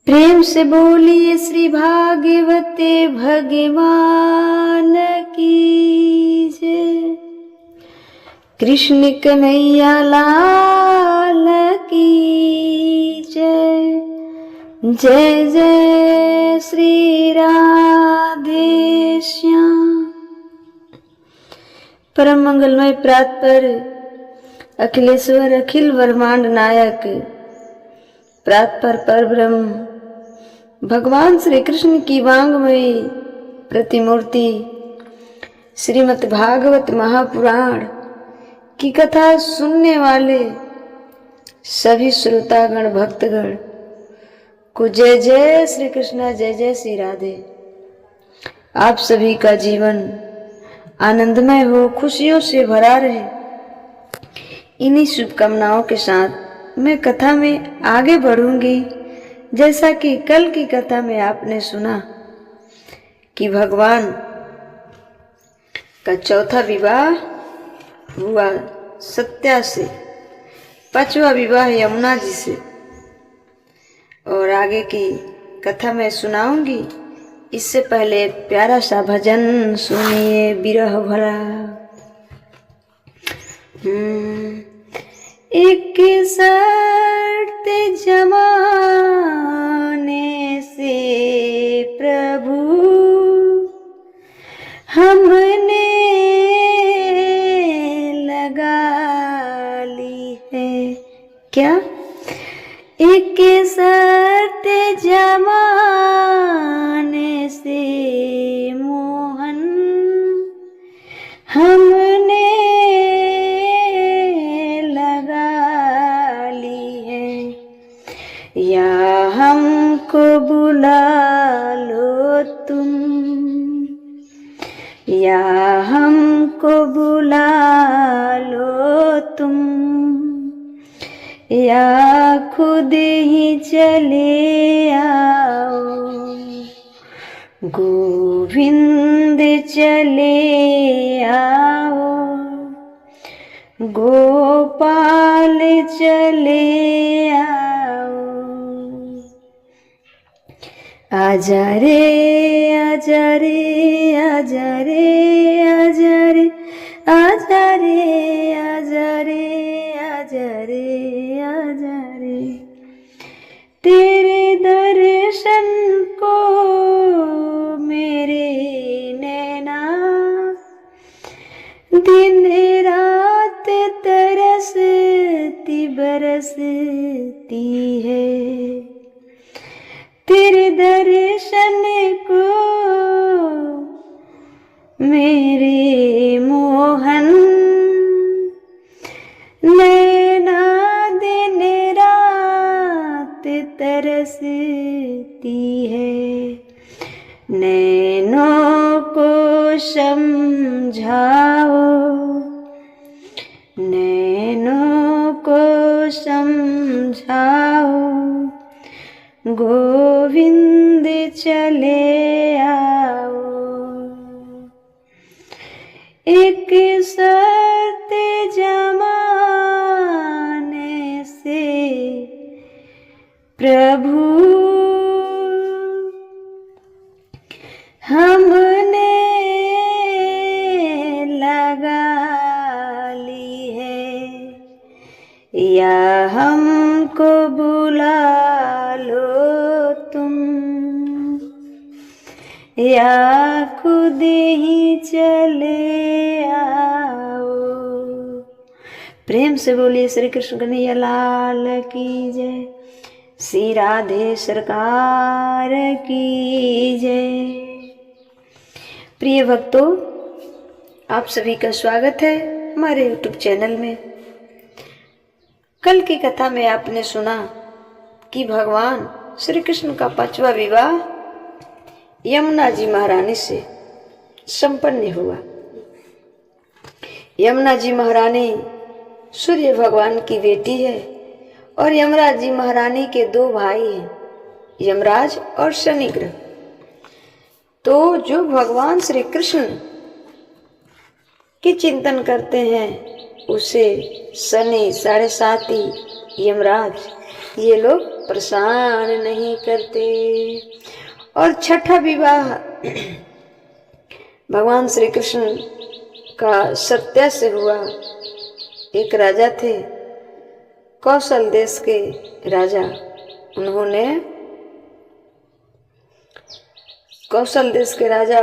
प्रेम से बोलिए श्री भागवते भगवान की जय। कृष्ण कन्हैया लाल की जय। जय जय श्री राधे श्याम। परम मंगलमय प्रात पर अखिलेश्वर अखिल ब्रह्मांड नायक प्रात पर ब्रह्म भगवान श्री कृष्ण की वांगमयी प्रतिमूर्ति श्रीमद् भागवत महापुराण की कथा सुनने वाले सभी श्रोतागण भक्तगण को जय जय श्री कृष्ण, जय जय श्री राधे। आप सभी का जीवन आनंदमय हो, खुशियों से भरा रहे, इन्हीं शुभकामनाओं के साथ मैं कथा में आगे बढ़ूंगी। जैसा कि कल की कथा में आपने सुना कि भगवान का चौथा विवाह हुआ सत्या से, पांचवा विवाह यमुना जी से, और आगे की कथा मैं सुनाऊंगी। इससे पहले प्यारा सा भजन सुनिए, विरह भरा। एक शर्त जमाने से प्रभु हमने लगा ली है। क्या? एक शर्त जमाने से मोहन हमने या हमको बुला लो तुम, या हमको बुला लो तुम, या खुद ही चले आओ। गोविंद चले आओ, गोपाल चले आओ। आजा रे आजा रे आजा रे आजा रे आजा रे आजा रे आजा रे आजा रे। तेरे दर्शन को मेरे नैना दिन रात तरसती बरसती है। तेरे दर्शन को मेरे मोहन नैना दिन रात तरसती है। नैनों को समझाओ, नैनों को समझाओ। गोविंद चले आओ। एक शर्त जमाने से प्रभु हमने लगा ली है, या हमको बुला लो तुम, या खुद ही चले आओ। प्रेम से बोलिए श्री कृष्ण कन्हैया लाल की जय। श्री राधे सरकार की जय। प्रिय भक्तों, आप सभी का स्वागत है हमारे YouTube चैनल में। कल की कथा में आपने सुना कि भगवान श्री कृष्ण का पांचवा विवाह यमुना जी महारानी से संपन्न हुआ। यमुना जी महारानी सूर्य भगवान की बेटी है और यमराज जी महारानी के दो भाई हैं, यमराज और शनि ग्रह। तो जो भगवान श्री कृष्ण की चिंतन करते हैं उसे शनि, साढ़े साती, यमराज, ये लोग परेशान नहीं करते। और छठा विवाह भगवान श्री कृष्ण का सत्या से हुआ। एक राजा थे, कौशल देश के राजा।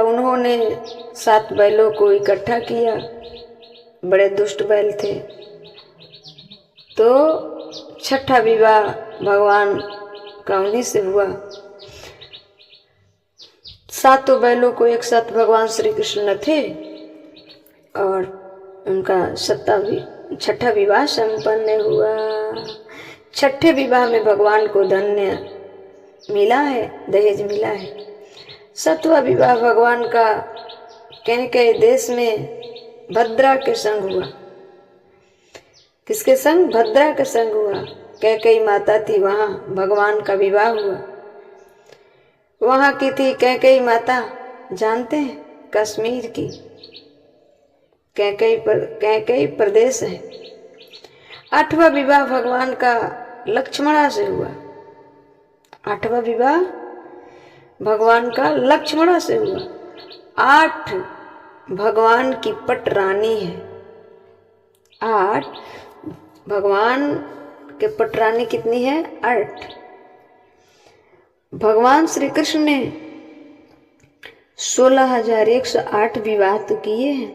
उन्होंने 7 बैलों को इकट्ठा किया। बड़े दुष्ट बैल थे। तो छठा विवाह भगवान का उन्हीं से हुआ। 7 बैलों को एक साथ भगवान श्री कृष्ण न थे और उनका छठा विवाह संपन्न हुआ। छठे विवाह में भगवान को धन्य मिला है, दहेज मिला है। 7वां विवाह भगवान का कैकेयी देश में भद्रा के संग हुआ। किसके संग? भद्रा के संग हुआ। कैकेयी माता थी, वहां भगवान का विवाह हुआ। वहां की थी कैकेयी माता, जानते हैं? कश्मीर की कैकेयी प्रदेश है। 8वां विवाह भगवान का लक्ष्मणा से हुआ। 8वां विवाह भगवान का लक्ष्मणा से हुआ। 8 भगवान की पट रानी है। 8 भगवान के पट रानी कितनी है? 8। भगवान श्री कृष्ण ने 16,108 विवाह तो किए हैं,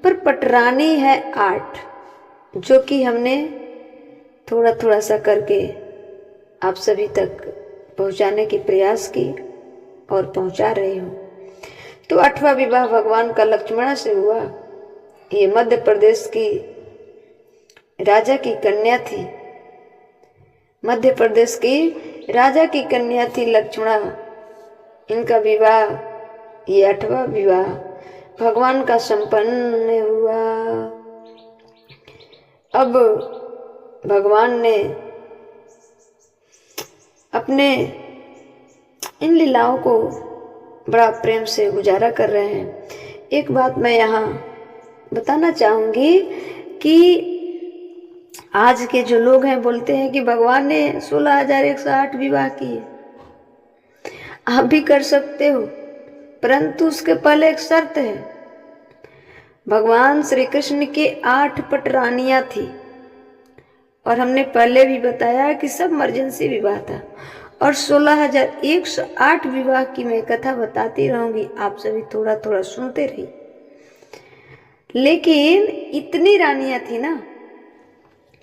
पर पटरानी है 8, जो कि हमने थोड़ा थोड़ा सा करके आप सभी तक पहुंचाने की प्रयास की और पहुंचा रही हूँ। तो 8वां विवाह भगवान का लक्ष्मणा से हुआ। ये मध्य प्रदेश की राजा की कन्या थी। मध्य प्रदेश की राजा की कन्या थी लक्ष्मणा। इनका विवाह, ये 8वां विवाह भगवान का संपन्न हुआ। अब भगवान ने अपने इन लीलाओं को बड़ा प्रेम से गुजारा कर रहे हैं। एक बात मैं यहाँ बताना चाहूंगी कि आज के जो लोग हैं बोलते हैं कि भगवान ने 16,108 विवाह किए। आप भी कर सकते हो, परंतु उसके पहले एक शर्त है। भगवान श्री कृष्ण के 8 पटरानियां थी और हमने पहले भी बताया कि सब इमरजेंसी विवाह था। और 16,108 विवाह की मैं कथा बताती रहूंगी, आप सभी थोड़ा थोड़ा सुनते रहिए। लेकिन इतनी रानियां थी ना,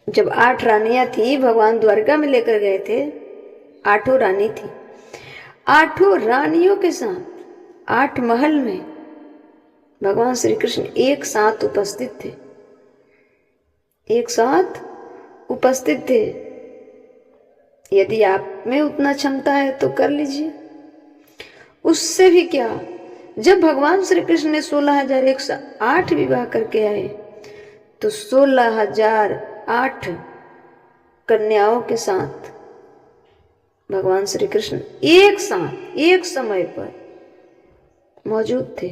जब 8 रानियां थी भगवान द्वारका में लेकर गए थे, 8 रानी थी। 8 रानियों के साथ 8 महल में भगवान श्री कृष्ण एक साथ उपस्थित थे। एक साथ उपस्थित थे। यदि आप में उतना क्षमता है तो कर लीजिए। उससे भी क्या, जब भगवान श्री कृष्ण ने 16,108 विवाह करके आए तो 16,008 कन्याओं के साथ भगवान श्री कृष्ण एक साथ एक समय पर मौजूद थे।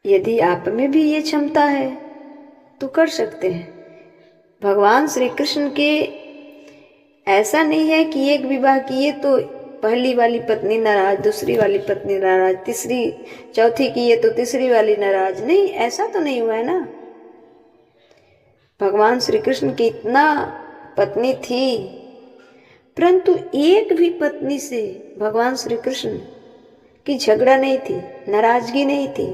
यदि आप में भी ये क्षमता है तो कर सकते हैं। भगवान श्री कृष्ण के ऐसा नहीं है कि एक विवाह किए तो पहली वाली पत्नी नाराज, दूसरी वाली पत्नी नाराज, तीसरी चौथी किए तो तीसरी वाली नाराज। नहीं, ऐसा तो नहीं हुआ है ना। भगवान श्री कृष्ण की इतना पत्नी थी, परंतु एक भी पत्नी से भगवान श्री कृष्ण की झगड़ा नहीं थी, नाराजगी नहीं थी।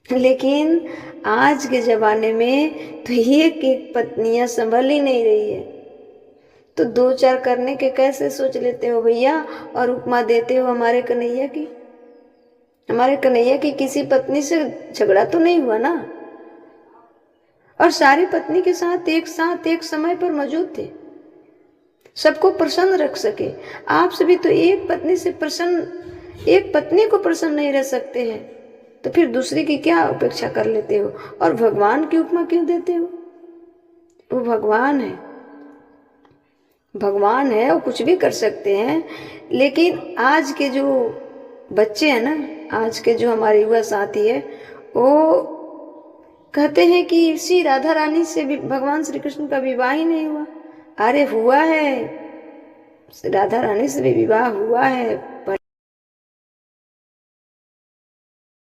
लेकिन आज के जमाने में तो एक एक पत्नियां संभल ही नहीं रही है, तो 2-4 करने के कैसे सोच लेते हो भैया, और उपमा देते हो हमारे कन्हैया की। हमारे कन्हैया की किसी पत्नी से झगड़ा तो नहीं हुआ ना, और सारी पत्नी के साथ एक समय पर मौजूद थे, सबको प्रसन्न रख सके। आप सभी तो एक पत्नी को प्रसन्न नहीं रह सकते हैं, तो फिर दूसरी की क्या अपेक्षा कर लेते हो, और भगवान की उपमा क्यों देते हो? वो भगवान है, भगवान है, वो कुछ भी कर सकते हैं। लेकिन आज के जो बच्चे हैं ना, आज के जो हमारे युवा साथी है, वो कहते हैं कि श्री राधा रानी से भी भगवान श्री कृष्ण का विवाह ही नहीं हुआ, अरे हुआ है, राधा रानी से भी विवाह हुआ है, पर